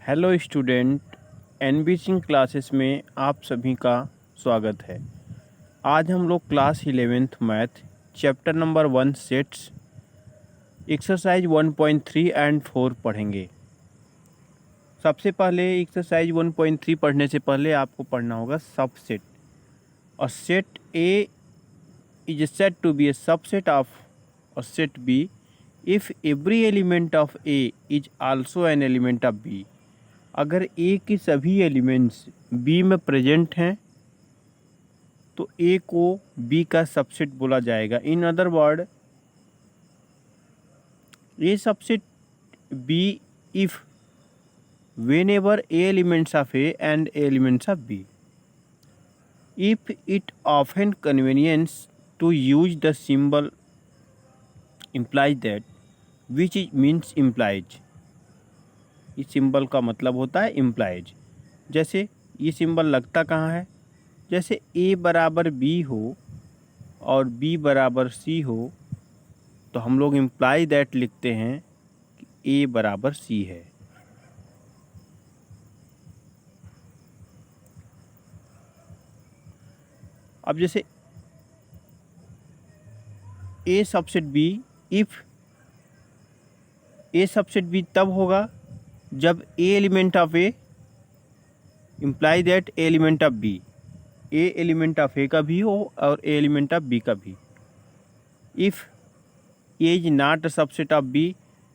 Hello student, NBC classes में आप सभी का स्वागत है। आज हम लोग class 11th math chapter number 1 sets exercise 1.3 and 4 पढ़ेंगे। सबसे पहले एक्सरसाइज 1.3 पढ़ने से पहले आपको पढ़ना होगा subset. A set A is said to be A subset of a set B if every element of A is also an element of B. अगर ए के सभी एलिमेंट्स बी में प्रेजेंट हैं तो ए को बी का subset बोला जाएगा। In other word, A subset B if whenever A elements of A and A elements of B, if it often convenience to use the symbol implies that which is means implies। इस symbol का मतलब होता है implies. जैसे ये symbol लगता कहाँ है, जैसे a बराबर b हो और b बराबर c हो तो हम लोग इम्प्लाई दैट लिखते हैं कि a बराबर c है। अब जैसे a subset b, if a subset b तब होगा जब a element of a imply that a element of b, a element of a का भी हो और a एलिमेंट ऑफ b का भी। If a is not a subset of b,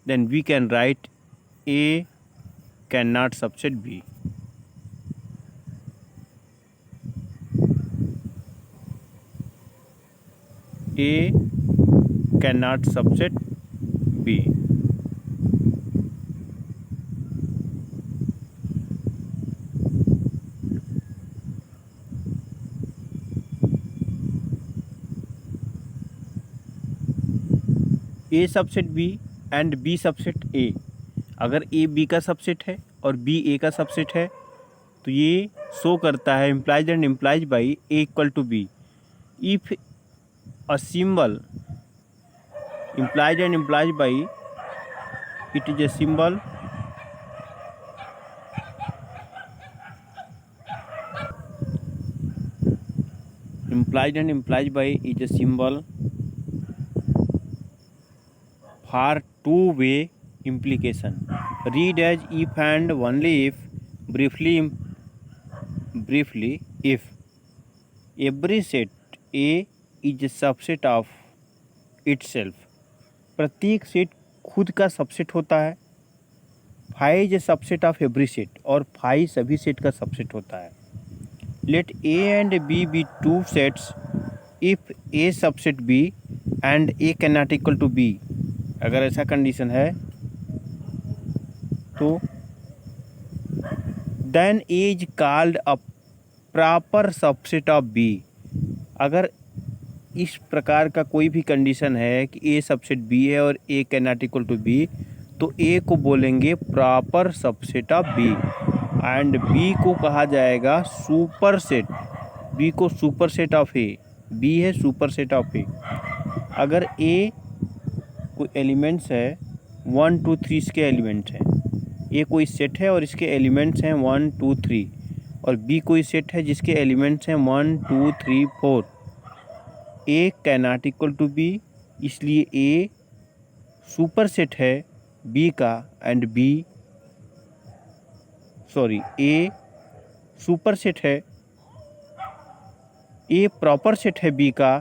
then we can write a can not subset b। a can not subset b। A subset B and B subset A. अगर A B का subset है और B ए का subset है तो ये show करता है implies and implies by A equal to B. If a symbol implies and implies by it is a symbol implied and implied by is a symbol for two-way implication. Read as if and only if, briefly if every set A is a subset of itself। प्रत्येक set खुद का subset होता है। Phi is A subset of every set, और phi सभी set का subset होता है। Let A and B be two sets if A subset B and A can not equal to B. अगर ऐसा कंडीशन है तो then A is called a proper subset of B. अगर इस प्रकार का कोई भी कंडीशन है कि ए सबसेट बी है और A can not equal to B, तो ए को बोलेंगे proper subset of B and B को कहा जाएगा सुपर सेट। बी को super set of A, B है सुपर सेट ऑफ ए। अगर ए कोई एलिमेंट्स है 1 2 3, इसके एलिमेंट्स हैं, ए कोई सेट है और इसके एलिमेंट्स हैं 1 2 3, और बी कोई सेट है जिसके एलिमेंट्स हैं 1 2 3 4। A can not equal to B, इसलिए ए सुपर सेट है बी का and B A superset है, ए प्रॉपर सेट है बी का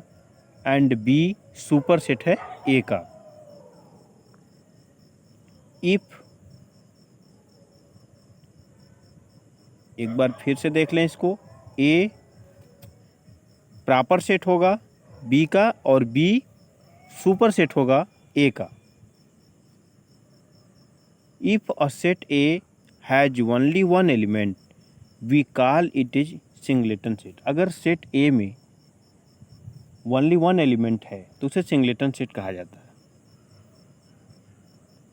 एंड बी सुपर सेट है ए का। इफ, एक बार फिर से देख लें इसको, ए प्रॉपर सेट होगा बी का और बी सुपर सेट होगा ए का। If a set A has only one element we call it is singleton set. अगर सेट ए में ओनली वन एलिमेंट है तो उसे सिंगलेटन सेट कहा जाता है।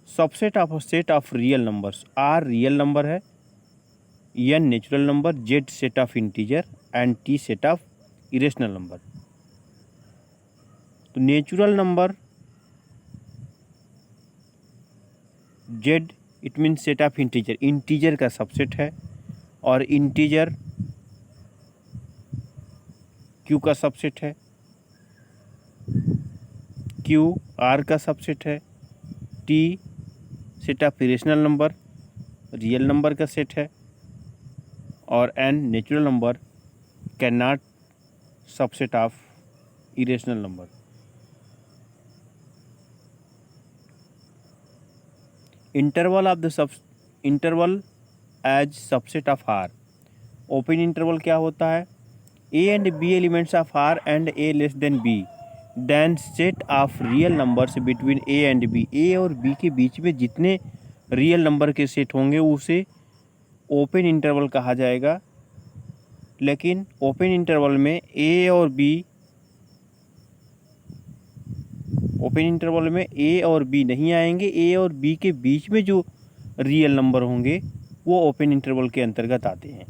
Subset of a set of real numbers. R real number है, N natural number, Z set of integer and T set of irrational number. तो natural number Z it means set of integer, integer का subset है, और integer Q का subset है, Q R का subset है, T set of irrational number, real number का set है, और N natural number can not subset of irrational number. Interval of the interval as subset of R. Open interval क्या होता है? A and B elements of R and A less than B, then set of real numbers between A and B. A और B के बीच में जितने real number के set होंगे उसे ओपन इंटरवल कहा जाएगा। लेकिन ओपन इंटरवल में ए और बी नहीं आएंगे। ए और बी के बीच में जो रियल नंबर होंगे वो ओपन इंटरवल के अंतर्गत आते हैं।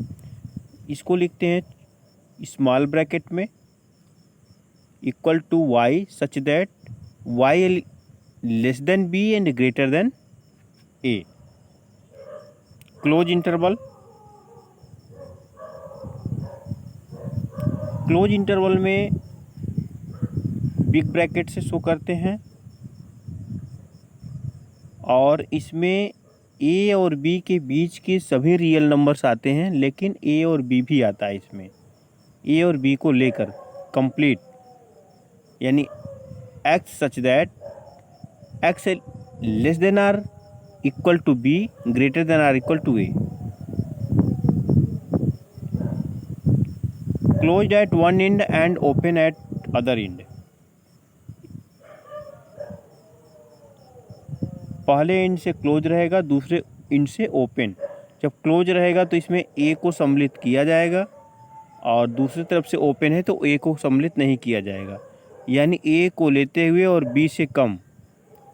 इसको लिखते हैं स्मॉल ब्रैकेट में equal to y such that y less than B and greater than A. Close interval में बिग ब्रैकेट से शो करते हैं, और इसमें ए और बी के बीच के सभी रियल नंबर्स आते हैं, लेकिन ए और बी भी आता है इसमें। ए और बी को लेकर कंप्लीट, यानी x such that x less than or equal to B, greater than or equal to A. Closed at one end and open at other end. पहले एंड से क्लोज रहेगा, दूसरे एंड से ओपन। जब close रहेगा तो इसमें ए को सम्मिलित किया जाएगा, और दूसरी तरफ से ओपन है तो ए को सम्मिलित नहीं किया जाएगा। यानी ए को लेते हुए और बी से कम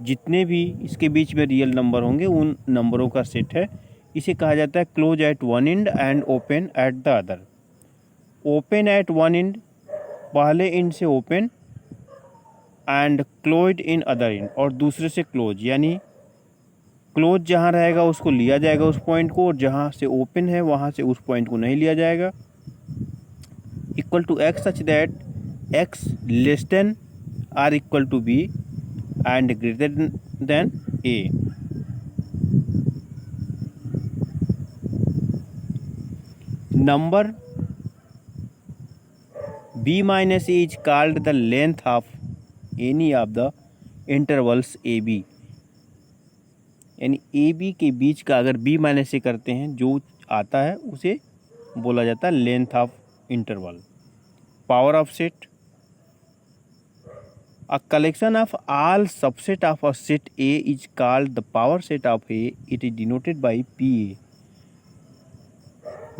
जितने भी इसके बीच में रियल नंबर होंगे उन नंबरों का सेट है। इसे कहा जाता है close eight one end and open at the other. Open at one and, पहले एंड से open, and closed in other and, और दूसरे से क्लोज। यानी क्लोज जहाँ रहेगा उसको लिया जाएगा उस पॉइंट को, और जहाँ से ओपन है वहाँ से उस पॉइंट को नहीं लिया जाएगा। Equal to x such that x less than or equal to B and greater than A. Number b minus a is called the length of any of the intervals a b। यानी A B के बीच का अगर b minus ए करते हैं जो आता है उसे बोला जाता है length of interval. Power of set, a collection of all subset of a set A is called the power set of A. It is denoted by P A.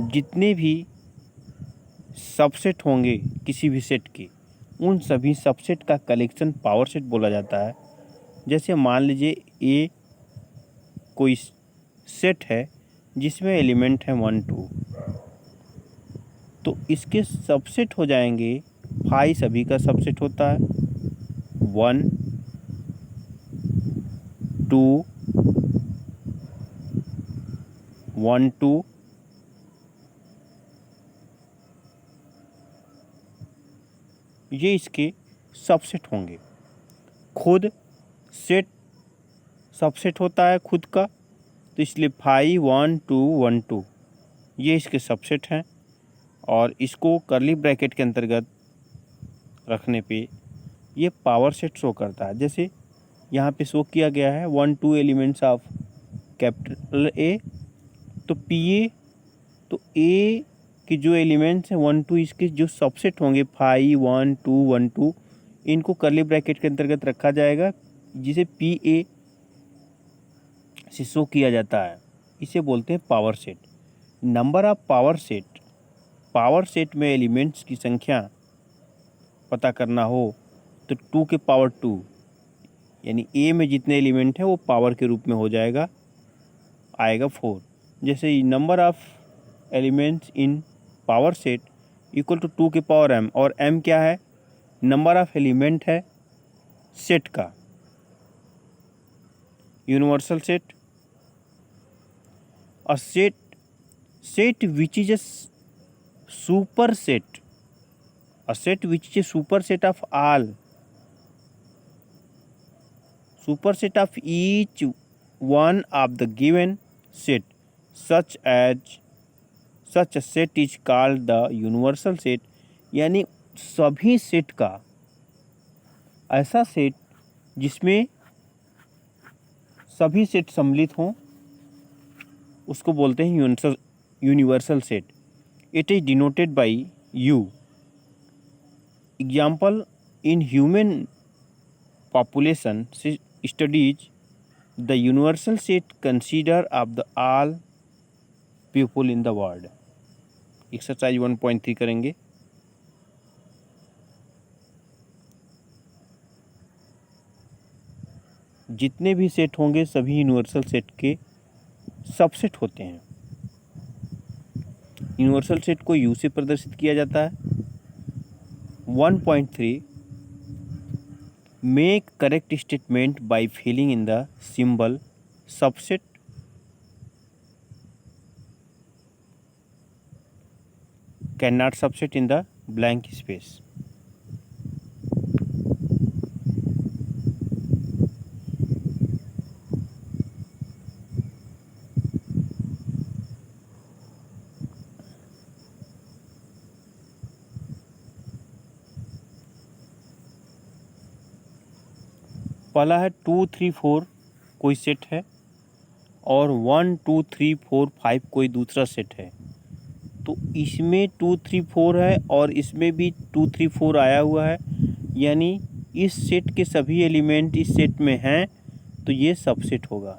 जितने भी सबसेट होंगे किसी भी सेट के, उन सभी सबसेट का collection power set बोला जाता है। जैसे मान लीजिए ए कोई सेट है जिसमें एलिमेंट है 1 2, तो इसके सबसेट हो जाएंगे, फाई सभी का सबसेट होता है 1 2 1 2 ये इसके सबसेट होंगे। खुद सेट सबसेट होता है खुद का, तो इसलिए 5 1 2 1 2 ये इसके सबसेट हैं, और इसको करली ब्रैकेट के अंतर्गत रखने पे ये पावर सेट शो करता है। जैसे यहाँ पे शो किया गया है 1 2 एलिमेंट्स ऑफ कैपिटल ए, तो पी ए, तो ए कि जो एलिमेंट्स हैं 1 2 इसके जो सबसेट होंगे 5 1 2 1 2, इनको करली ब्रैकेट के अंतर्गत रखा जाएगा, जिसे पी ए से शो किया जाता है। इसे बोलते हैं power set. Number of power set में एलिमेंट्स की संख्या पता करना हो तो 2 के पावर 2, यानी ए में जितने एलिमेंट हैं वो पावर के रूप में हो जाएगा, आएगा 4। जैसे number of elements in power set equal to 2 के पावर m, और m क्या है? नंबर ऑफ एलिमेंट है सेट का, universal set. A set which is a superset, a set which is a superset of all, superset of each one of the given set, such a set is called the universal set. यानी सभी set का ऐसा set जिसमें सभी set सम्मिलित हों उसको बोलते हैं universal set. It is denoted by you. Example, in human population studies the universal set consider of the all people in the world. Exercise 1.3 करेंगे. जितने भी सेट होंगे सभी यूनिवर्सल सेट के सबसेट होते हैं. यूनिवर्सल सेट को यू से प्रदर्शित किया जाता है. 1.3 make correct statement by filling in the symbol subset. Can not subset in the blank space. पहला है 2 3 4 कोई सेट है और 1 2 3 4 5 कोई दूसरा सेट है. तो इसमें 2 3 4 है और इसमें भी 2 3 4 आया हुआ है. यानी इस सेट के सभी एलिमेंट इस सेट में हैं तो ये सबसेट होगा.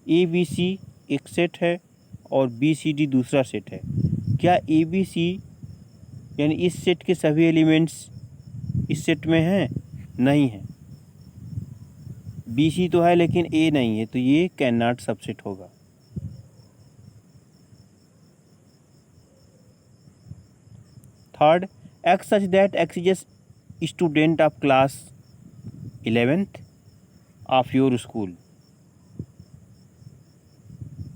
ए बी सी एक सेट है और बी सी डी दूसरा सेट है. क्या ए बी सी यानी इस सेट के सभी एलिमेंट्स इस सेट में हैं? नहीं है. बी सी तो है लेकिन ए नहीं है तो ये कैन नॉट सबसेट होगा. Third, X such that x is a student of class 11th of your school.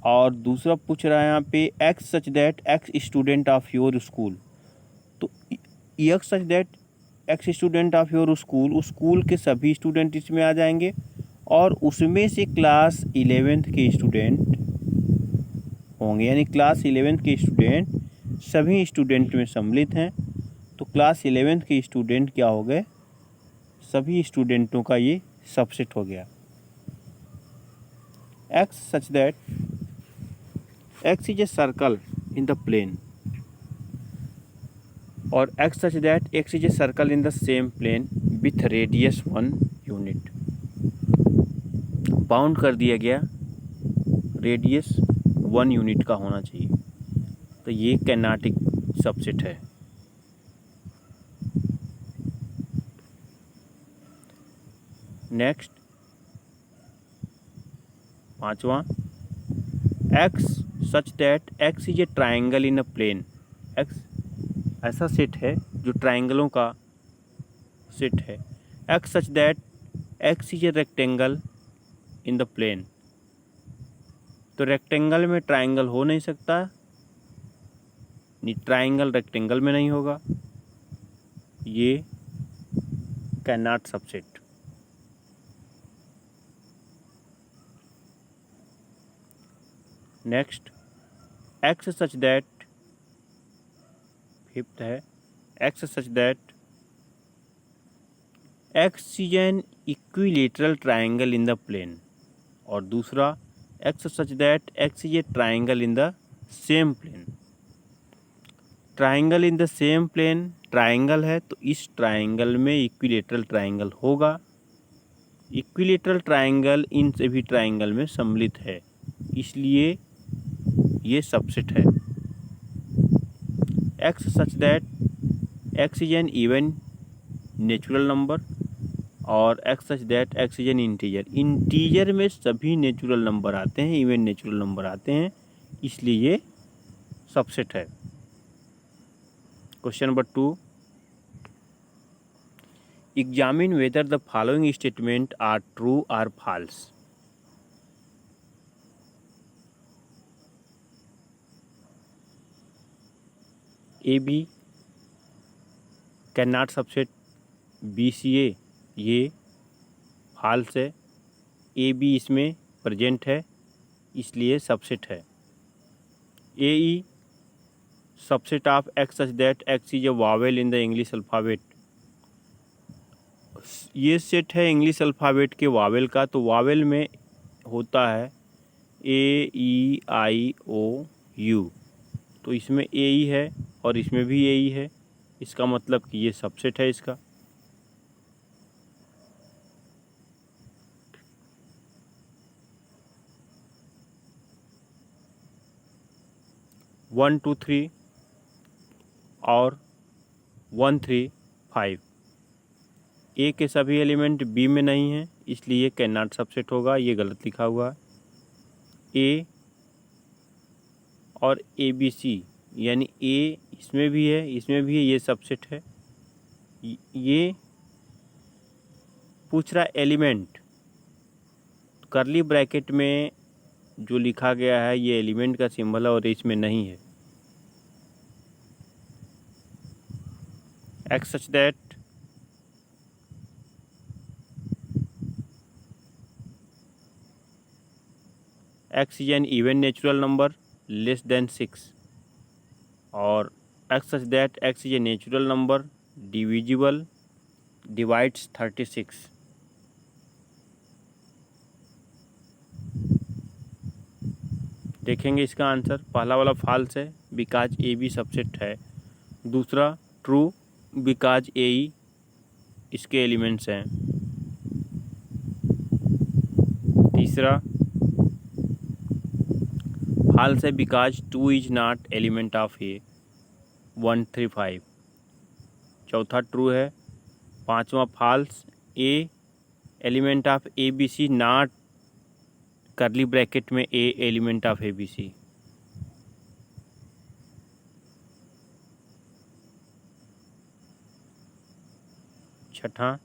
और दूसरा पूछ रहा है यहाँ पे X such that X student of your school. तो X such that X student of your school, उस स्कूल के सभी स्टूडेंट इसमें आ जाएंगे और उसमें से क्लास 11th के स्टूडेंट होंगे. यानी क्लास 11th के स्टूडेंट सभी स्टूडेंट में सम्मिलित हैं तो क्लास 11th के स्टूडेंट क्या हो गए? सभी स्टूडेंटों का ये सबसेट हो गया. X such that x is a circle in the plane और X such that x is a circle in the same plane with radius 1 unit. Bound कर दिया गया, रेडियस 1 यूनिट का होना चाहिए. तो ये कैनाटिक सबसेट है. नेक्स्ट 5वां, X such that x is a triangle in a plane. X ऐसा सेट है जो ट्राइंगलों का सेट है. X such that x is a rectangle in the plane. तो रेक्टेंगल में ट्राइंगल हो नहीं सकता, ट्राइंगल रेक्टेंगल में नहीं होगा. ये can not subset. Next, X such that, fifth है X such that x is an equilateral triangle in the plane. और दूसरा X such that x is a triangle in the same plane. Triangle in the same plane triangle है तो इस triangle में equilateral triangle होगा. Equilateral triangle इन सभी triangle में सम्मिलित है इसलिए ये सबसेट है. X such that x is an even natural number और X such that x is an integer. Integer में सभी नेचुरल नंबर आते हैं, इवन नेचुरल नंबर आते हैं, इसलिए ये सबसेट है. Question number 2, examine whether the following statement are true और false. A B can not subset B C A, ये फॉल्स है। ए बी इसमें प्रेजेंट है इसलिए सबसेट है। A E subset of X such that x is a vowel in the English alphabet, ये set है English alphabet के vowel का। तो वावेल में होता है A E I O you, तो इसमें ए ई है और इसमें भी ए ई है, इसका मतलब कि ये सबसेट है इसका। वन टू थ्री और 1 3 5, ए के सभी एलिमेंट बी में नहीं हैं इसलिए कैन नॉट सबसेट होगा, ये गलत लिखा हुआ है। ए और ए बी सी यानी ए इसमें भी है इसमें भी है, ये सबसेट है। ये पूछ रहा एलिमेंट, करली ब्रैकेट में जो लिखा गया है ये एलिमेंट का सिंबल है और इसमें नहीं है। X such that x is an even natural number less than 6 और X such that x is a natural number divisible divides 36। देखेंगे इसका आंसर, पहला वाला फॉल्स है बिकाज ए बी सबसेट है, दूसरा ट्रू बिकाज ए ई इसके एलिमेंट्स हैं, तीसरा फॉल्स है because 2 is not element of A 1 3 5, चौथा ट्रू है, पांचवा false A element of A B C not curly bracket में A element of A B C. छठा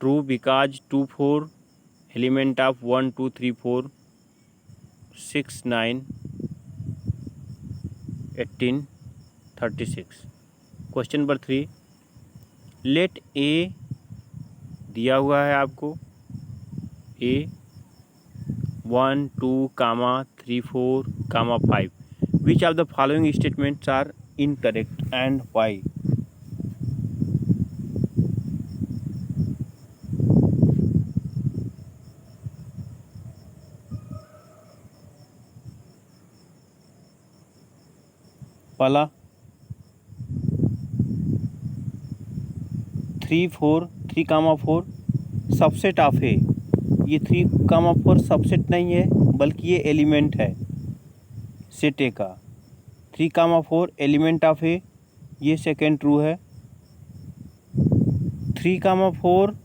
true because 2 4 element of 1 2 3 4 6 9 18 36। Question number 3, let A दिया हुआ है आपको A 1 2 3 4 5, which of the following statements are incorrect and why. पहला 3 4 subset of ए, ये 3 4 subset नहीं है बल्कि ये एलिमेंट है सेट ए का। 3 4 एलिमेंट ऑफ ए, ये सेकेंड ट्रू है। 3 4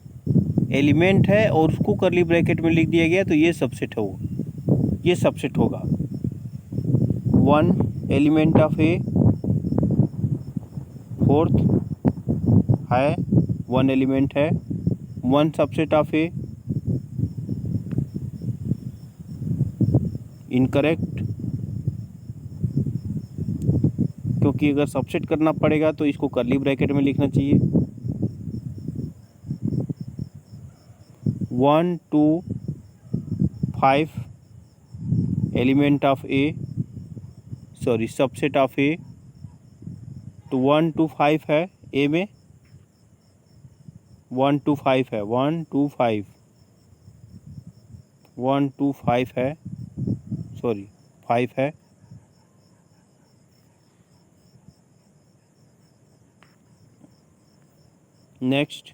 एलिमेंट है और उसको करली ब्रैकेट में लिख दिया गया तो ये सबसेट है, वो ये सबसेट होगा। 1 एलिमेंट ऑफ ए, फोर्थ है 1 एलिमेंट है, 1 सबसेट ऑफ ए, इनकरेक्ट, क्योंकि अगर सबसेट करना पड़ेगा तो इसको करली ब्रैकेट में लिखना चाहिए। 1 2 5 element of A, sorry subset of A, तो 1 2 5 है ए में, 1 2 5 है, 1 2 5 1 2 5 है, सॉरी 5 है। नेक्स्ट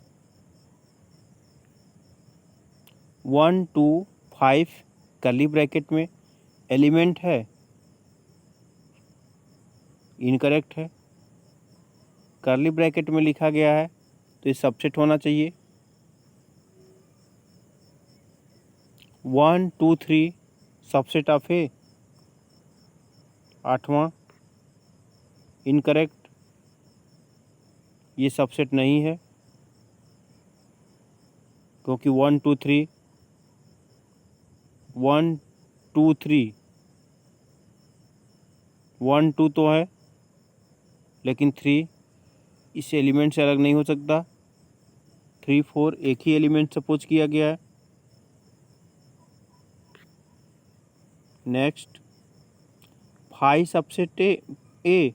1 2 5 करली ब्रैकेट में एलिमेंट है, इनकरेक्ट है, करली ब्रैकेट में लिखा गया है तो ये सबसेट होना चाहिए। 1 2 3 सबसेट ऑफ ए, 8वां इनकरेक्ट, ये सबसेट नहीं है क्योंकि 1 2 3 1 2 3 1 2 तो है, लेकिन 3 इस एलिमेंट से अलग नहीं हो सकता। 3 4 एक ही एलिमेंट सपोज किया गया है। नेक्स्ट 5 सबसेट ए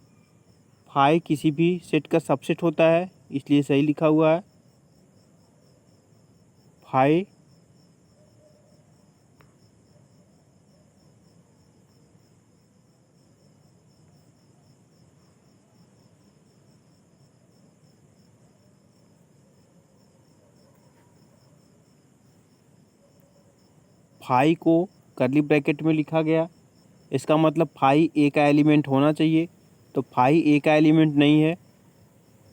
5 किसी भी सेट का सबसेट होता है, इसलिए सही लिखा हुआ है। 5 5 को कर्ली ब्रैकेट में लिखा गया, इसका मतलब 5 ए का एलिमेंट होना चाहिए। तो 5 ए का एलिमेंट नहीं है,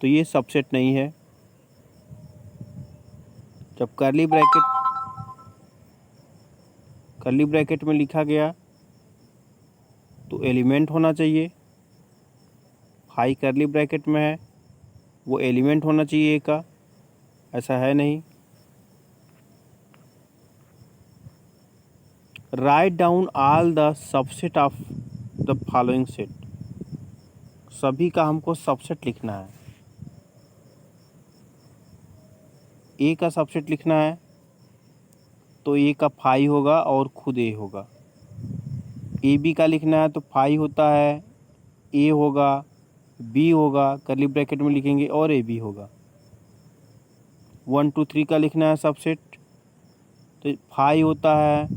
तो ये सबसेट नहीं है। जब कर्ली ब्रैकेट में लिखा गया तो एलिमेंट होना चाहिए। 5 कर्ली ब्रैकेट में है, वो एलिमेंट होना चाहिए ए का, ऐसा है नहीं। Write down all the subset of the following set. सभी का हमको सबसेट लिखना है। ए का सबसेट लिखना है तो ए का 5 होगा और खुद ए होगा। ए बी का लिखना है तो 5 होता है, ए होगा, बी होगा, कर्ली ब्रैकेट में लिखेंगे और ए बी होगा। 1 2 3 का लिखना है सबसेट, तो 5 होता है,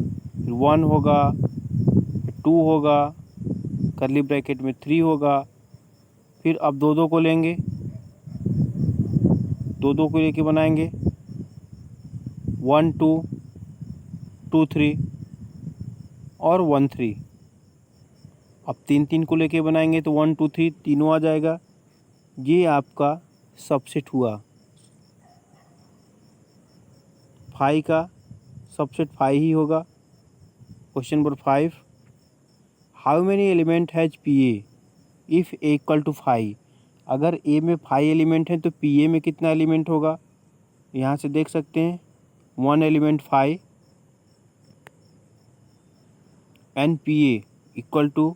1 होगा, 2 होगा, कर्ली ब्रैकेट में 3 होगा। फिर अब दो को लेंगे, दो को लेके बनाएंगे 1 2 2 3 और 1 3। अब 3 को लेके बनाएंगे तो 1 2 3 तीनों आ जाएगा। ये आपका सबसेट हुआ। 5 का सबसेट 5 ही होगा। Question number 5, how many element has P A if A equal to 5। अगर ए में 5 एलिमेंट हैं तो पी ए में कितना एलिमेंट होगा, यहाँ से देख सकते हैं 1 element 5 and P A equal to,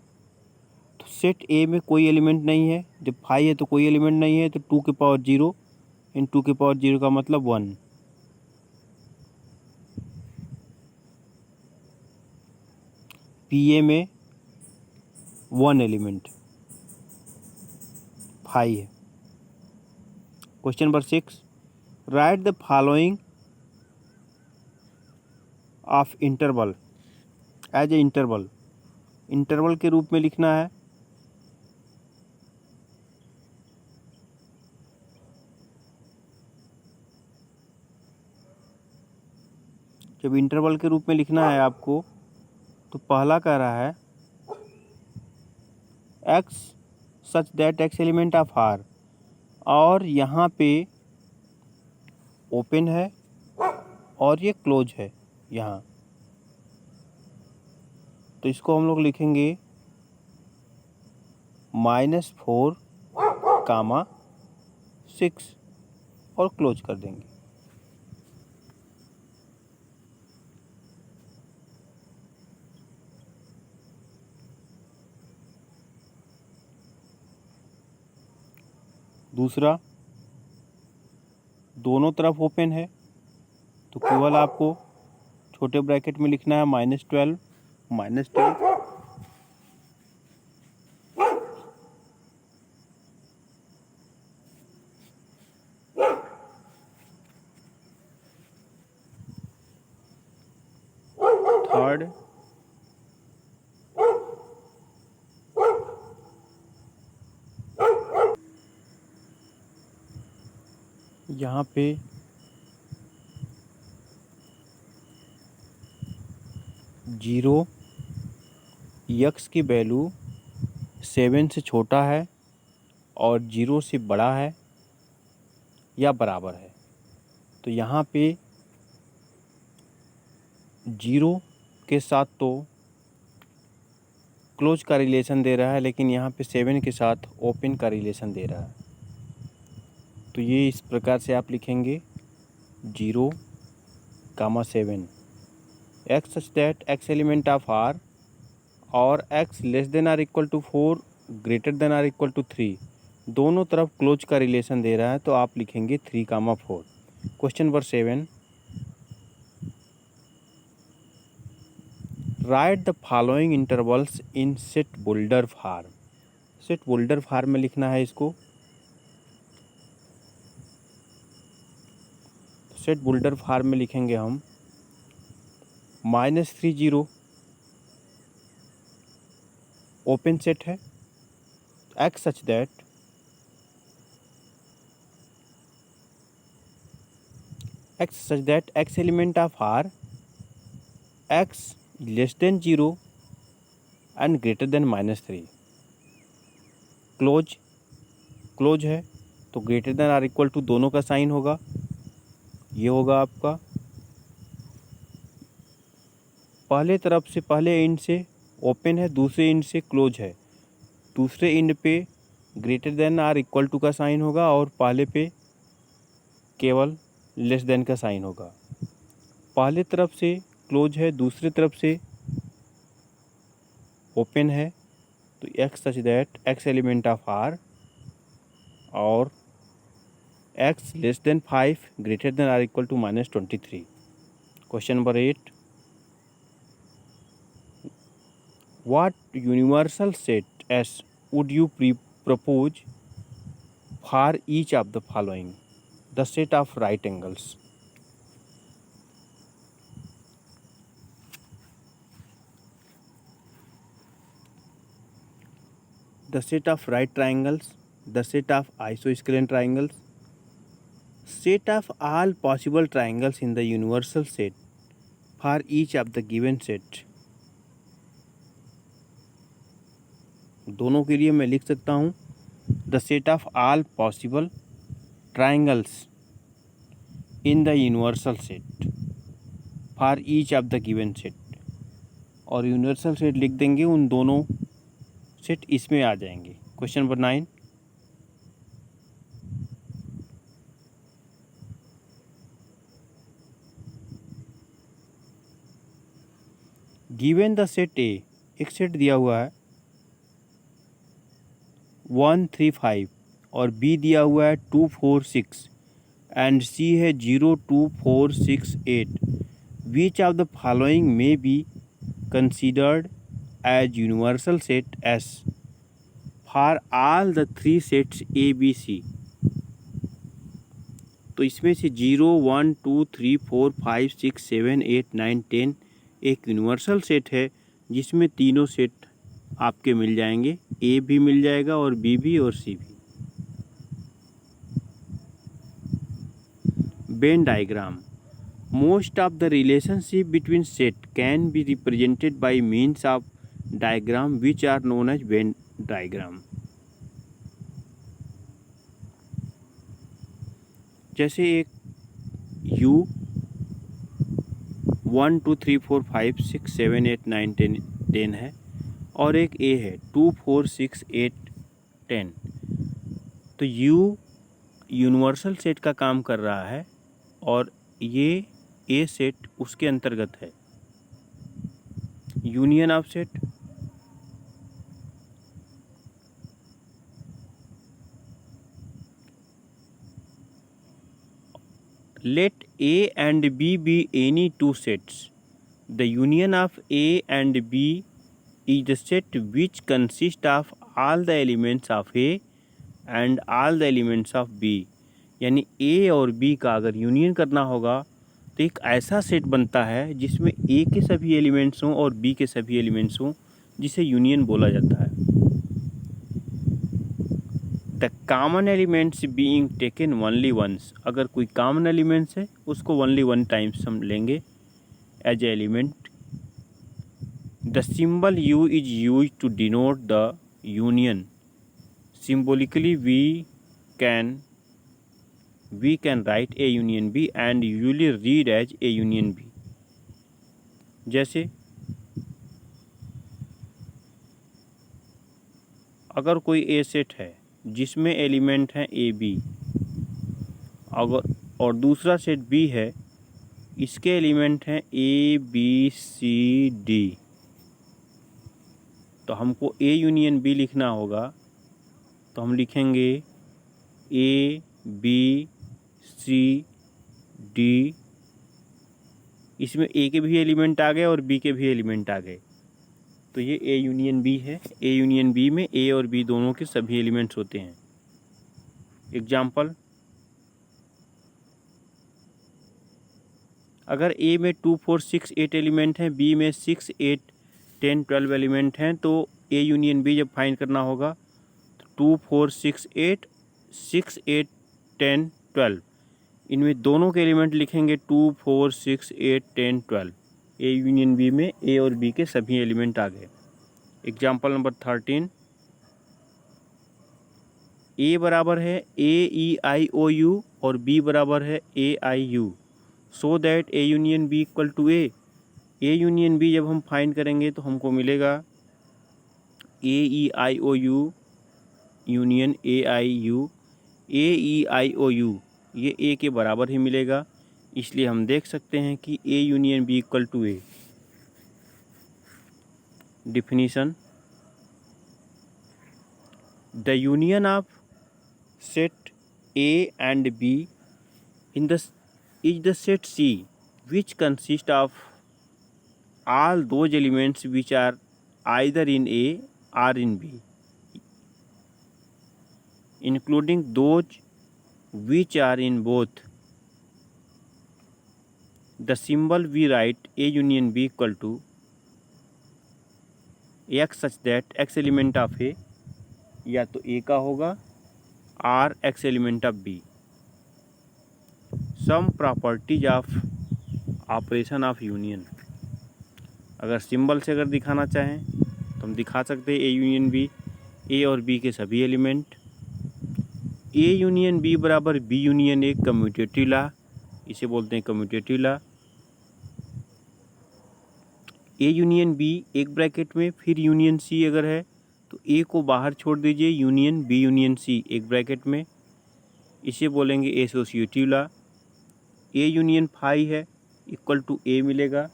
तो सेट ए में कोई एलिमेंट नहीं है, जब 5 है तो कोई एलिमेंट नहीं है, तो 2 के पावर 0 इन 2 के पावर 0 का मतलब 1। पी ए में 1 एलिमेंट 5 है। Question number 6, write the following of interval as a interval. Interval के रूप में लिखना है। जब इंटरवल के रूप में लिखना है आपको, तो पहला कह रहा है x such that x element of R, और यहाँ पे ओपन है और ये क्लोज है यहाँ, तो इसको हम लोग लिखेंगे -4, 6 और क्लोज कर देंगे। दूसरा, दोनों तरफ ओपन है, तो केवल आपको छोटे ब्रैकेट में लिखना है -12 -12। थर्ड, यहाँ पे जीरो यक्स की वैल्यू 7 से छोटा है और 0 से बड़ा है या बराबर है, तो यहाँ पे 0 के साथ तो क्लोज का रिलेशन दे रहा है, लेकिन यहाँ पे 7 के साथ ओपन का रिलेशन दे रहा है। तो ये इस प्रकार से आप लिखेंगे 0, 7 x such that x element of R और x less than or equal to 4 greater than or equal to 3, दोनों तरफ क्लोज का रिलेशन दे रहा है, तो आप लिखेंगे 3, 4। Question number 7, right the following intervals in set boulder form. Set boulder form में लिखना है इसको। सेट बोल्डर फॉर्म में लिखेंगे हम -3 0 ओपन सेट है, x such that x element of R x less than 0 and greater than -3। Close है तो greater than or equal to दोनों का साइन होगा, ये होगा आपका पहले तरफ से, पहले एंड से ओपन है, दूसरे एंड से क्लोज है। दूसरे एंड पे greater than or equal to का साइन होगा और पहले पे केवल लेस देन का साइन होगा। पहले तरफ से क्लोज है, दूसरी तरफ से ओपन है, तो x such that x element of R और x less than 5 greater than or equal to -23। Question number 8, what universal set S would you propose for each of the following? The set of right angles. The set of right triangles, the set of isosceles triangles, set of all possible triangles in the universal set for each of the given set. दोनों के लिए मैं लिख सकता हूँ the set of all possible triangles in the universal set for each of the given set, और universal set लिख देंगे, उन दोनों सेट इसमें आ जाएंगे। Question number 9, given the set ए, एक सेट दिया हुआ है 1 3 5 और बी दिया हुआ है 2 4 6 एंड सी है 0 2 4 6 8, which of the following may be considered as universal set S for all the 3 sets A B C. तो इसमें से 0 1 2 3 4 5 6 7 8 9 10 एक यूनिवर्सल सेट है जिसमें तीनों सेट आपके मिल जाएंगे, ए भी मिल जाएगा और बी भी और सी भी। Venn diagram, most of the relationship between set can be represented by means of diagram which are known as Venn diagram. जैसे एक U 1 2 3 4 5 6 7 8 9 10 है और एक A है 2 4 6 8 10, तो U यूनिवर्सल सेट का काम कर रहा है और ये A सेट उसके अंतर्गत है। Union of set, let A and B be any two sets. The union of A and B is the set which consists of all the elements of A and all the elements of B. यानी A और B का अगर union करना होगा तो एक ऐसा set बनता है जिसमें A के सभी एलिमेंट्स हों और B के सभी एलिमेंट्स हों, जिसे यूनियन बोला जाता है। The common elements being taken only once, अगर कोई कॉमन एलिमेंट्स है उसको ओनली वन टाइम्स हम लेंगे as a element. The symbol U is use to denote the union, symbolically we can write A union B and usually read as A union B। जैसे अगर कोई ए set है जिसमें element हैं A B, अगर और दूसरा सेट बी है, इसके एलिमेंट हैं ए बी सी डी, तो हमको ए यूनियन बी लिखना होगा, तो हम लिखेंगे ए बी सी डी, इसमें ए के भी एलिमेंट आ गए और बी के भी एलिमेंट आ गए, तो ये ए यूनियन बी है। ए यूनियन बी में ए और बी दोनों के सभी एलिमेंट्स होते हैं। एग्जाम्पल, अगर ए में 2 4 6 8 एलिमेंट हैं, बी में 6 8 10 12 एलिमेंट हैं, तो ए यूनियन बी जब फाइंड करना होगा तो 2 4 6 8 6 8 10 12, इनमें दोनों के एलिमेंट लिखेंगे 2 4 6 8 10 12। ए यूनियन बी में ए और बी के सभी एलिमेंट आ गए। एग्जाम्पल नंबर 13, ए बराबर है A E I O you और बी बराबर है A I U, so that A union B equal to A. A union B जब हम फाइंड करेंगे तो हमको मिलेगा A E I O U union A I U, A E I O U ये ए के बराबर ही मिलेगा, इसलिए हम देख सकते हैं कि A union B equal to A. Definition, the union of set A and B in the is the set C which consists of all those elements which are either in A or in B, including those which are in both. The symbol we write A union B equal to X such that X element of A या तो A का होगा और X element of B. Some properties of operation of union, अगर symbol से अगर दिखाना चाहें तो हम दिखा सकते हैं ए यूनियन बी, ए और बी के सभी एलिमेंट। ए यूनियन बी बराबर B union A commutative law, इसे बोलते हैं commutative law. A union B एक ब्रैकेट में, फिर यूनियन सी अगर है तो ए को बाहर छोड़ दीजिए, यूनियन बी यूनियन सी एक ब्रैकेट में, इसे बोलेंगे associative law. A union phi है इक्वल टू ए मिलेगा,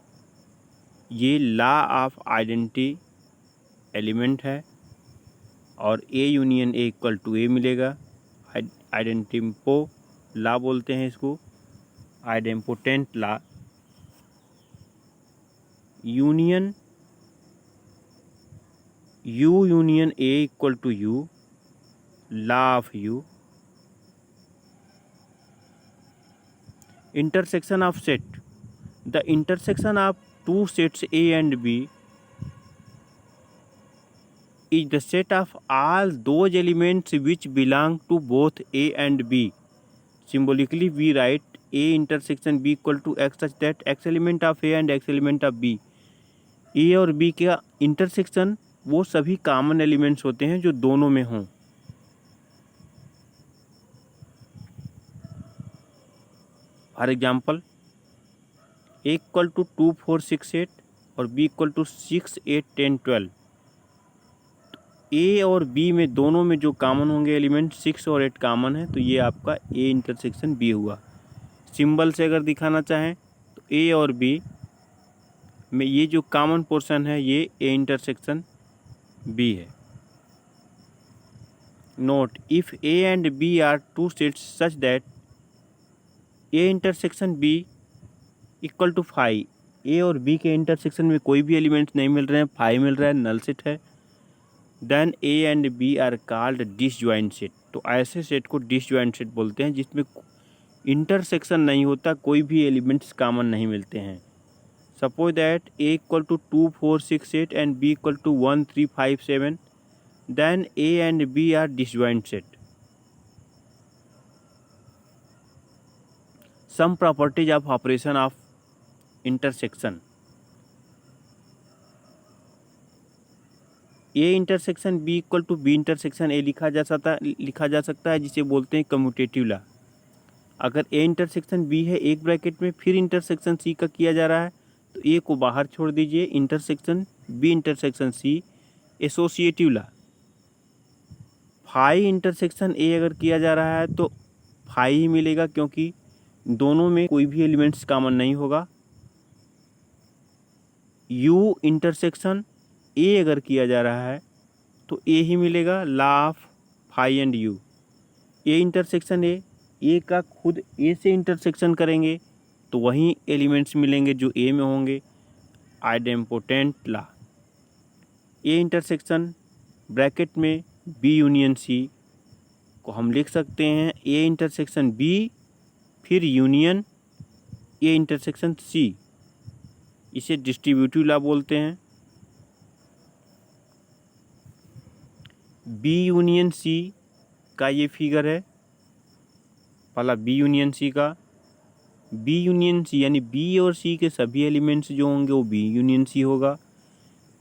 ये लॉ ऑफ आइडेंटिटी एलिमेंट है, और A union A equal to A मिलेगा, आइडेंटिम्पो लॉ बोलते हैं इसको, idempotent law. Union U union A equal to U, law of U. Intersection of set, the intersection of two sets A and B is the set of all those elements which belong to both A and B. Symbolically we write A intersection B equal to X such that X element of A and X element of B. A और B का intersection वो सभी common elements होते हैं जो दोनों में हों। For example, A equal to 2 4 6 8 और बी इक्वल टू 6 8 10 12। ए और बी में दोनों में जो कॉमन होंगे एलिमेंट 6 और 8 कॉमन है, तो ये आपका ए इंटरसेक्शन बी हुआ। सिंबल से अगर दिखाना चाहें तो ए और बी में ये जो कॉमन पोर्शन है ये ए इंटरसेक्शन बी है। Note, if A and B are two sets such that A intersection B equal to phi, A और बी के इंटरसेक्शन में कोई भी एलिमेंट्स नहीं मिल रहे हैं, फाई मिल रहा है, नल सेट है, then A and B are called disjoint set. तो ऐसे सेट को डिसजॉइंट सेट बोलते हैं जिसमें इंटरसेक्शन नहीं होता, कोई भी एलिमेंट्स कॉमन नहीं मिलते हैं। Suppose that A equal to 2 4 6 8 and B equal to 1 3 5 7, then A and B are disjoint set. Some properties of operation of intersection. A intersection B equal to B intersection A लिखा जा सकता है जिसे बोलते हैं कम्यूटेटिव लॉ। अगर A intersection B है एक ब्रैकेट में, फिर इंटरसेक्शन C का किया जा रहा है तो A को बाहर छोड़ दीजिए, intersection B intersection C associative law. Phi intersection A अगर किया जा रहा है तो फाई ही मिलेगा, क्योंकि दोनों में कोई भी एलिमेंट्स कॉमन नहीं होगा। यू इंटरसेक्शन ए अगर किया जा रहा है तो ए ही मिलेगा, law of phi and U. A intersection A का खुद ए से इंटरसेक्शन करेंगे तो वहीं एलिमेंट्स मिलेंगे जो ए में होंगे, idempotent law. A intersection bracket में बी यूनियन सी को हम लिख सकते हैं ए इंटरसेक्शन बी फिर यूनियन ए इंटरसेक्शन सी, इसे डिस्ट्रीब्यूटिव ला बोलते हैं। बी यूनियन सी का ये फिगर है, पहला बी यूनियन सी का। बी यूनियन सी यानी बी और सी के सभी एलिमेंट्स जो होंगे वो बी यूनियन सी होगा।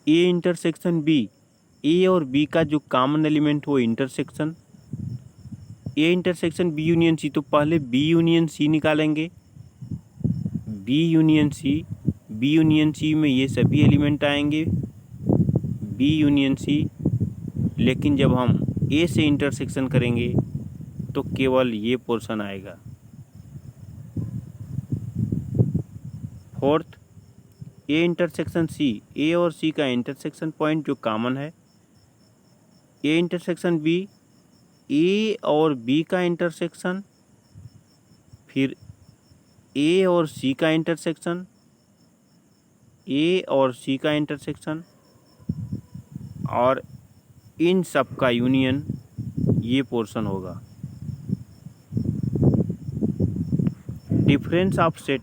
ए इंटरसेक्शन बी, ए और बी का जो कॉमन एलिमेंट हो intersection, A intersection B union C, तो पहले बी यूनियन सी निकालेंगे। बी यूनियन सी में ये सभी एलिमेंट आएंगे बी यूनियन सी, लेकिन जब हम ए से इंटरसेक्शन करेंगे तो केवल ये पोर्शन आएगा। फोर्थ, ए इंटरसेक्शन सी, ए और सी का इंटरसेक्शन पॉइंट जो कॉमन है। ए इंटरसेक्शन बी, ए और बी का इंटरसेक्शन, फिर ए और सी का इंटरसेक्शन, ए और सी का इंटरसेक्शन, और इन सब का यूनियन ये पोर्शन होगा। Difference of set,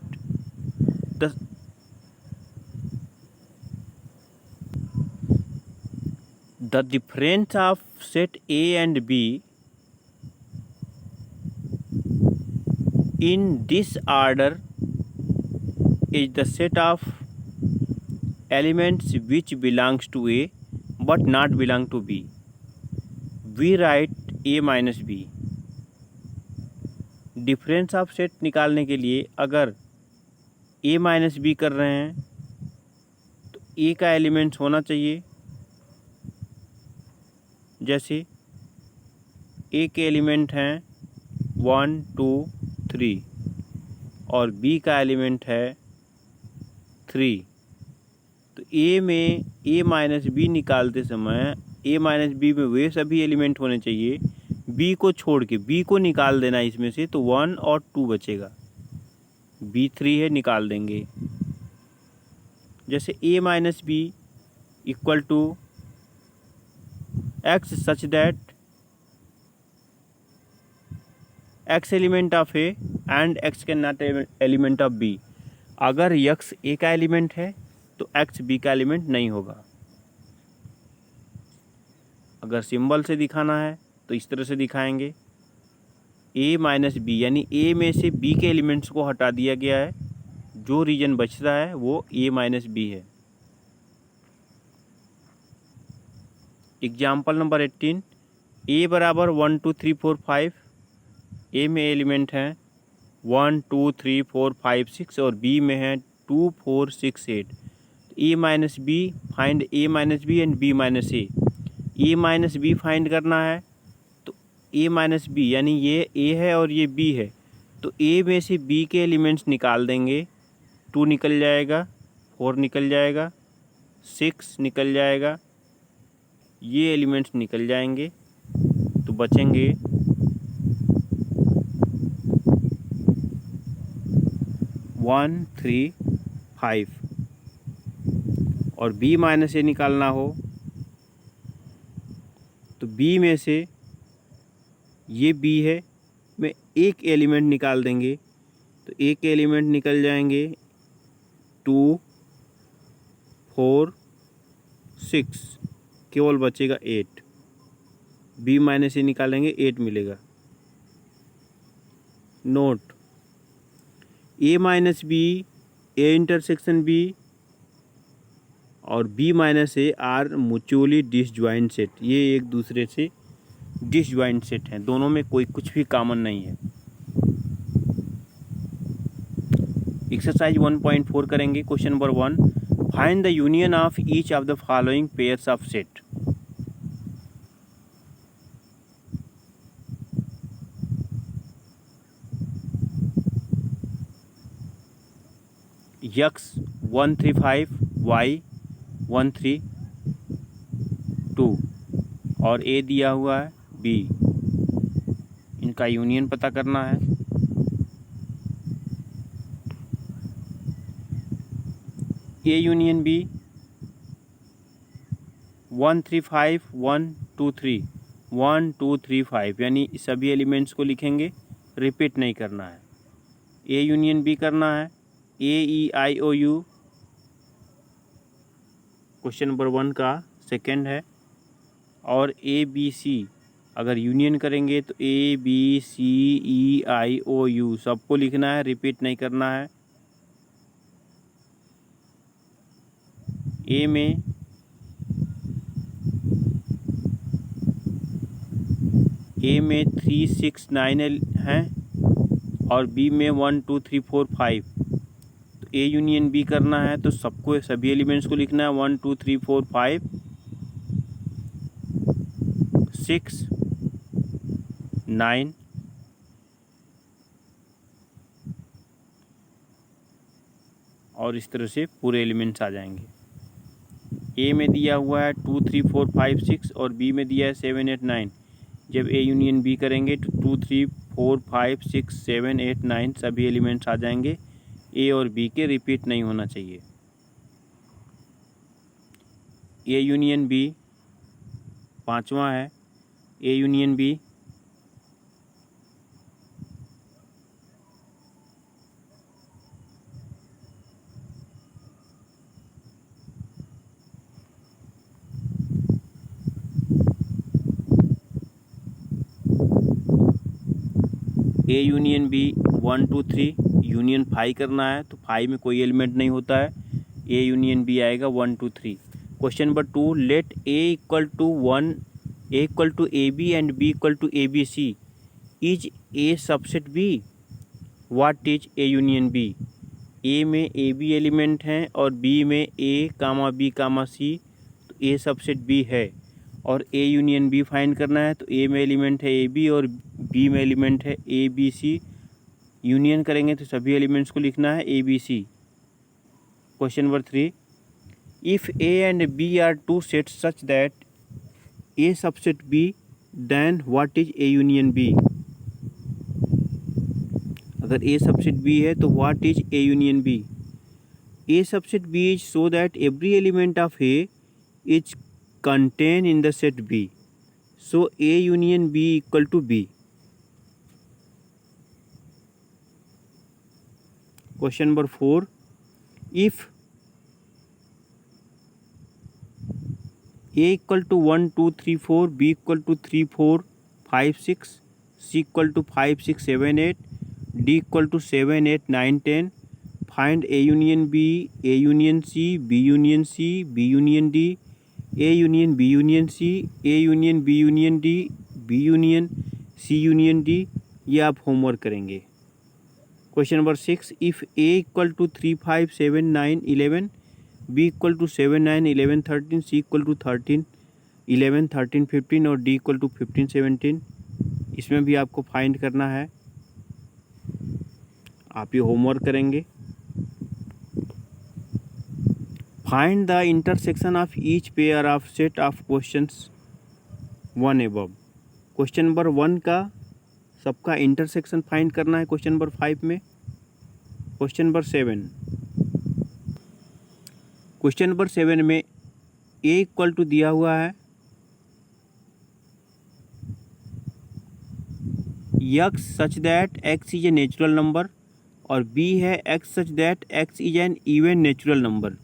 the difference of set A and B in this order is the set of elements which belongs to A but not belong to B. We write A minus B. Difference of set निकालने के लिए अगर A minus B कर रहे हैं तो A का elements होना चाहिए, जैसे ए के एलिमेंट हैं 1 2 3 और बी का एलिमेंट है 3, तो ए में ए माइनस बी निकालते समय ए माइनस बी में वे सभी एलिमेंट होने चाहिए, बी को छोड़ के बी को निकाल देना इसमें से, तो 1 और 2 बचेगा। बी 3 है, निकाल देंगे। जैसे A minus B equal to x such that x element of A and x can not element of b। अगर x a का एलिमेंट है तो x b का एलिमेंट नहीं होगा। अगर सिंबल से दिखाना है तो इस तरह से दिखाएंगे, a माइनस बी यानी a में से b के एलिमेंट्स को हटा दिया गया है, जो रीजन बच रहा है वो a माइनस बी है। एग्जाम्पल नंबर 18, ए बराबर 1 2 3 4 5, ए में एलिमेंट हैं 1 2 3 4 5 6 और बी में है 2 4 6 8। A minus B, find A minus B and B minus A. A minus B find करना है तो ए माइनस बी यानी ये ए है और ये बी है, तो ए में से बी के एलिमेंट्स निकाल देंगे। 2 निकल जाएगा, 4 निकल जाएगा, 6 निकल जाएगा, ये एलिमेंट्स निकल जाएंगे, तो बचेंगे 1 3 5। और b माइनस ए निकालना हो तो b में से ये b है, में एक एलिमेंट निकाल देंगे तो एक एलिमेंट निकल जाएंगे 2 4 6, केवल बचेगा 8। बी माइनस ए निकालेंगे 8 मिलेगा। Note, A minus B, A intersection B और B minus A are mutually disjoint set. ये एक दूसरे से डिसजॉइंट सेट हैं, दोनों में कोई कुछ भी कॉमन नहीं है। एक्सरसाइज 1.4 करेंगे। Question number 1, find the union of each of the following pairs of set. x 1 3 5, y 1 3, 2 और ए दिया हुआ है बी, इनका यूनियन पता करना है। ए यूनियन बी 1 3 5 1 2 3 1 2 3 5, यानी सभी एलिमेंट्स को लिखेंगे, रिपीट नहीं करना है। ए यूनियन बी करना है, A E I O you question number 1 का सेकंड है। और ए बी सी अगर यूनियन करेंगे तो ए B C E I O you सबको लिखना है, रिपीट नहीं करना है। ए में ए में 3 6 9 हैं और बी में 1 2 3 4 5। तो ए यूनियन बी करना है तो सबको, सभी एलिमेंट्स को लिखना है 1 2 3 4 5 6 9 और इस तरह से पूरे एलिमेंट्स आ जाएंगे। ए में दिया हुआ है 2 3 4 5 6 और बी में दिया है 7 8 9। जब ए यूनियन बी करेंगे तो 2 3 4 5 6 7 8 9 सभी एलिमेंट्स आ जाएंगे। ए और बी के रिपीट नहीं होना चाहिए। ए यूनियन बी पांचवा है। A union B A union B 1 2 3 union 5 करना है तो 5 में कोई एलिमेंट नहीं होता है, ए यूनियन बी आएगा 1 2 3। Question number 2, let A equal to 1 A equal to A B and B equal to A B C, is A subset B, what is A union B. A में A B element हैं और B में ए कामा B comma सी, तो ए subset B है। और A union B find करना है तो ए में एलिमेंट है ए बी और बी में एलिमेंट है ए बी सी, यूनियन करेंगे तो सभी एलिमेंट्स को लिखना है A B C. Question number 3, if A and B are two sets such that A subset B, then what is A union B. अगर ए सबसेट बी है तो what is A union B. A subset B is so that every element of A is contained in the set B, so A union B equal to B. Question number 4, if A equal to 1 2 3 4, B equal to 3 4 5 6, C equal to 5 6 7 8, D equal to 7 8 9 10, find A union B, A union C, B union C, B union D, A union B union C, A union B union D, B union C union D, ये आप homework करेंगे। Question number 6, if A equal to 3 5 7 9 11, B equal to 7 9 11 13, C equal to 13 11 13 15 और D equal to 15 17, इसमें भी आपको find करना है, आप ये होमवर्क करेंगे। Find the intersection of each pair of set of questions 1 above. Question number 1 का सबका इंटरसेक्शन फाइंड करना है क्वेश्चन नंबर 5 में। क्वेश्चन नंबर 7, क्वेश्चन नंबर 7 में ए इक्वल टू दिया हुआ है X such that x is a natural number और बी है X such that x is an even natural number,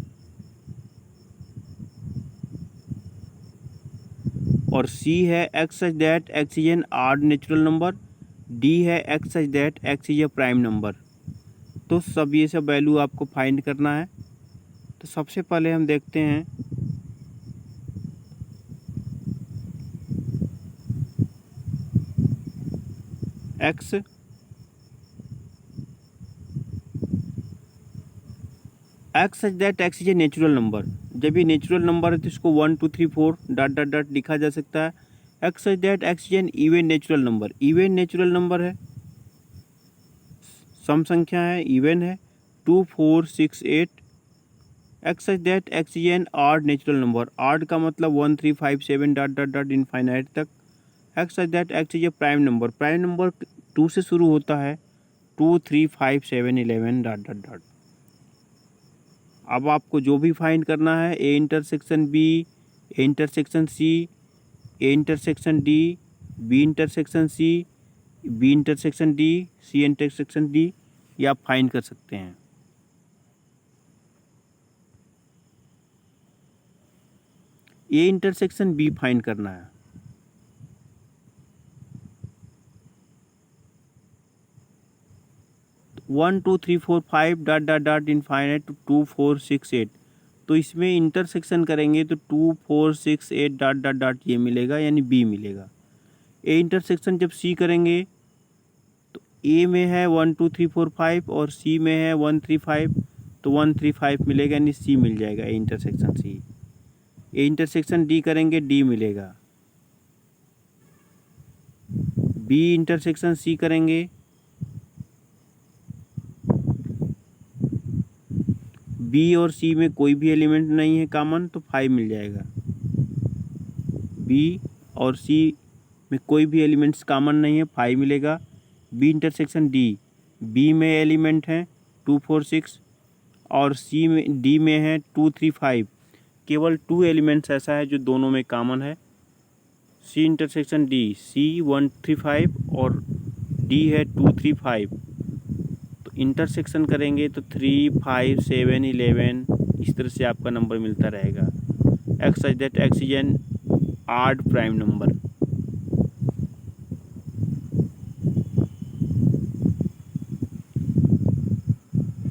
और सी है X such that x is an odd natural number, D है X such that x is a prime number. तो सब ये सब value आपको फाइंड करना है। तो सबसे पहले हम देखते हैं x x such that x is a natural number. जब ये नेचुरल नंबर है तो इसको 1 2 3 4 डॉट डॉट डॉट लिखा जा सकता है। X such that x is an even natural number, even natural number है, सम संख्या है, इवन है। 2 4 6 8 x such that x is an odd natural number. Odd का मतलब 1 3 5 7 डॉट डॉट डॉट इनफाइनाइट तक। X such that x is a prime number. Prime number 2 से शुरू होता है, 2 3 5 7 11 डॉट डॉट डॉट। अब आपको जो भी फाइंड करना है, A intersection B, A intersection C, A intersection D, B intersection C, B intersection D, C intersection D, ये आप फाइंड कर सकते हैं। ए इंटरसेक्शन बी फाइंड करना है। One two three four five dot dot dot infinite 2 4 6 8। तो इसमें intersection करेंगे तो 2 4 6 8 डॉट डॉट डॉट ये मिलेगा, यानी बी मिलेगा। ए इंटरसेक्शन जब सी करेंगे तो ए में है 1 2 3 4 5 और सी में है 1 3 5, तो 1 3 5 मिलेगा, यानी सी मिल जाएगा A intersection C. A intersection D करेंगे, डी मिलेगा। बी इंटरसेक्शन सी करेंगे, बी और सी में कोई भी एलिमेंट नहीं है कॉमन, तो 5 मिल जाएगा। बी और सी में कोई भी एलिमेंट्स कॉमन नहीं है, 5 मिलेगा। बी इंटरसेक्शन डी, बी में एलिमेंट हैं 2 4 6 और सी में डी में है 2 3 5। केवल 2 एलिमेंट्स ऐसा है जो दोनों में कॉमन है। सी इंटरसेक्शन डी, सी 1 3 5 और डी है 2 3 5। तो इंटरसेक्शन करेंगे तो 3 5 7 11 इस तरह से आपका नंबर मिलता रहेगा। X such that x is an odd prime number.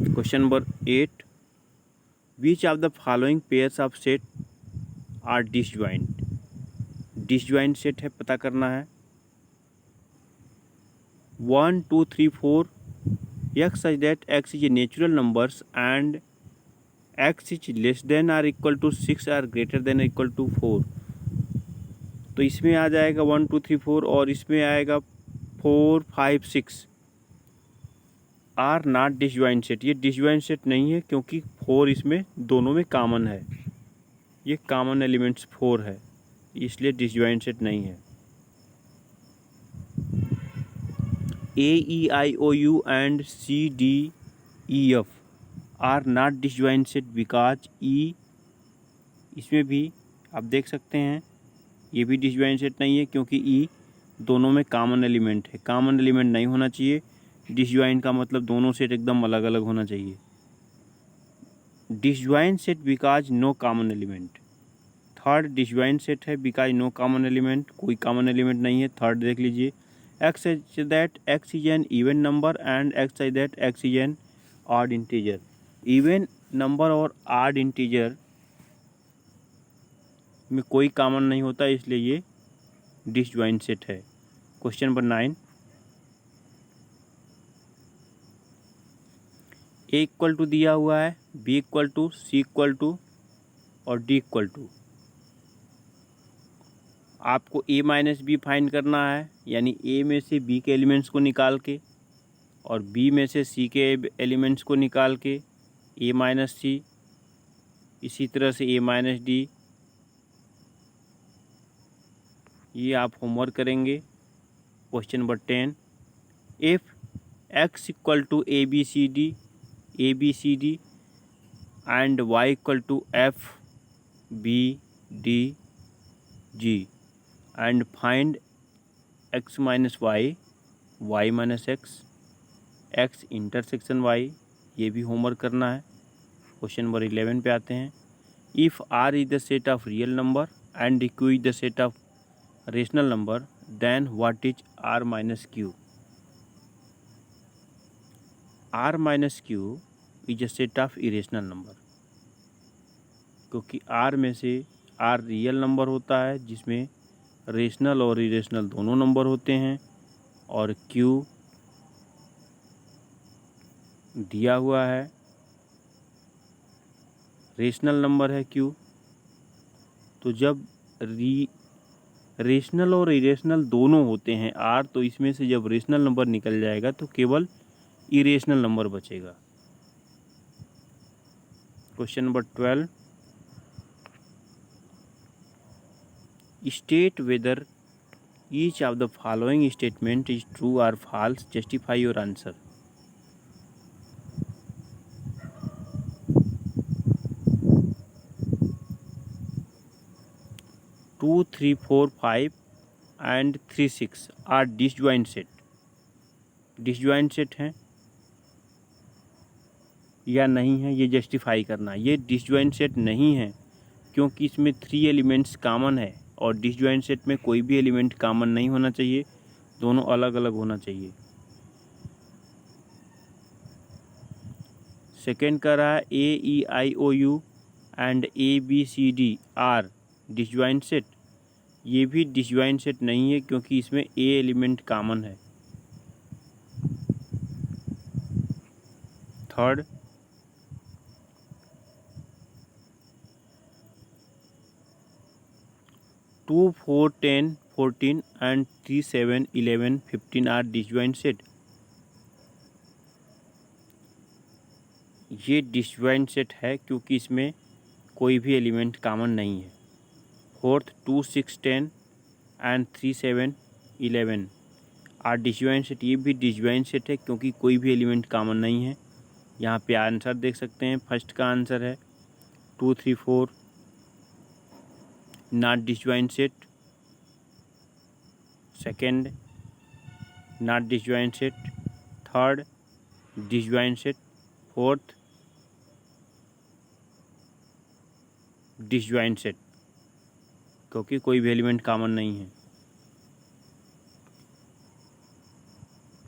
Question number 8, which of the following pairs of set are disjoint. Disjoint set है, पता करना है। 1 2 3 4 x such that x is a natural numbers and x is less than or equal to 6 or greater than or equal to 4। तो इसमें आ जाएगा 1 2 3 4 और इसमें आएगा 4 5 6 आर नॉट डिसजॉइंट सेट। ये डिसजॉइंट सेट नहीं है क्योंकि 4 इसमें दोनों में कॉमन है, ये कॉमन एलिमेंट्स 4 है, इसलिए डिसजॉइंट सेट नहीं है। A E I O U and C D E F are not disjoint set because E, इसमें भी आप देख सकते हैं ये भी डिसजॉइंट सेट नहीं है क्योंकि ई दोनों में कॉमन एलिमेंट है। कॉमन एलिमेंट नहीं होना चाहिए, डिसजॉइंट का मतलब दोनों सेट एकदम अलग अलग होना चाहिए। Disjoint set because no common element. Third disjoint set है बिकॉज नो कॉमन एलिमेंट, कोई कॉमन एलिमेंट नहीं है। थर्ड देख लीजिए, x is that x is an even number and x is that x is an odd integer. Even number और odd integer में कोई common नहीं होता, इसलिए ये डिसजॉइंट सेट है। Question number 9, A equal to दिया हुआ है, B equal to, C equal to और डी इक्वल टू। आपको ए माइनस बी फाइंड करना है, यानी ए में से बी के एलिमेंट्स को निकाल के और बी में से सी के एलिमेंट्स को निकाल के ए माइनस सी, इसी तरह से ए माइनस डी। ये आप होमवर्क करेंगे। Question number 10, if x equal to A B C D and y equal to F B D G and find x minus y, y minus x, x intersection y, ये भी homework करना है। Question number 11 पे आते हैं। If R is the set of real number and Q is the set of rational number then what is R minus Q. R minus Q is a set of irrational number, क्योंकि R में से are real number होता है जिसमें rational और irrational दोनों number होते हैं, और क्यू दिया हुआ है रेशनल नंबर है क्यू। तो जब रेशनल और इरेशनल दोनों होते हैं आर, तो इसमें से जब रेशनल नंबर निकल जाएगा तो केवल इरेशनल नंबर बचेगा। Question number 12, state whether each of the following statement is true और false, justify your answer. 2, 3, 4, 5 and 3, 6 are disjoint set. Disjoint set हैं या नहीं है, ये जस्टिफाई करना। ये डिसजॉइंट सेट नहीं है क्योंकि इसमें 3 एलिमेंट्स कॉमन है और डिसजॉइंट सेट में कोई भी एलिमेंट कॉमन नहीं होना चाहिए, दोनों अलग अलग होना चाहिए। सेकेंड कर रहा है AEIOU and ABCD are disjoint set. ये भी डिसजॉइंट सेट नहीं है क्योंकि इसमें ए एलिमेंट कॉमन है। Third, 2, 4, 10, 14 and 3, 7, 11, 15 are disjoint set. ये डिसजॉइंट सेट है क्योंकि इसमें कोई भी एलिमेंट कॉमन नहीं है। Fourth, 2, 6, 10 and 3, 7, 11 are disjoint set. ये भी डिसजॉइंट सेट है क्योंकि कोई भी एलिमेंट कॉमन नहीं है। यहाँ पे आंसर देख सकते हैं। फर्स्ट का आंसर है 2, 3, 4 not disjoint set. Second, not disjoint set. Third, disjoint set. Fourth, disjoint set क्योंकि कोई भी एलिमेंट कॉमन नहीं है।